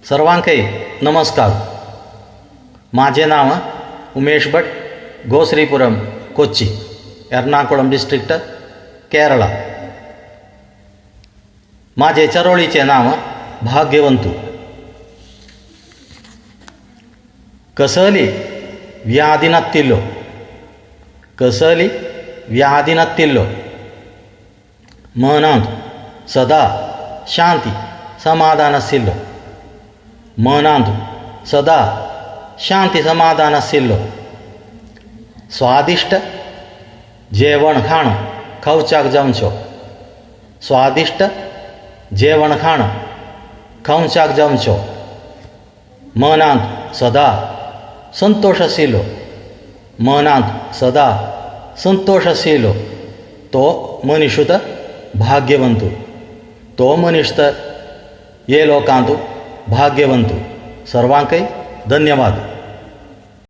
सर्वांकೈ नमस्कार. माझे नाव उमेश भट, गोश्रीपुरम, कोच्चि, एर्नाकुलम डिस्ट्रिक्ट, केरळ. माझे चरोळीचे नाव भाग्यवंतू. कसली व्याधिनत्तिल्लो, कसली व्याधिनत्तिल्लो. मनांत सदा शांती समाधानसिल्लो, मनांत सदा शांती समाधानसिल्लो. स्वादिष्ट जेवण खाणं खावच्याक जमचो, स्वादिष्ट जेवण खाणं खावच्याक जमचो. मनांत सदा संतोष आशिल्लो, मनांत सदा संतोष आशिल्लो. तो मनीस तर भाग्यवंतू, तो मनीस तर हे लोकांतू भाग्यवंतू. सर्वांकೈ धन्यवाद.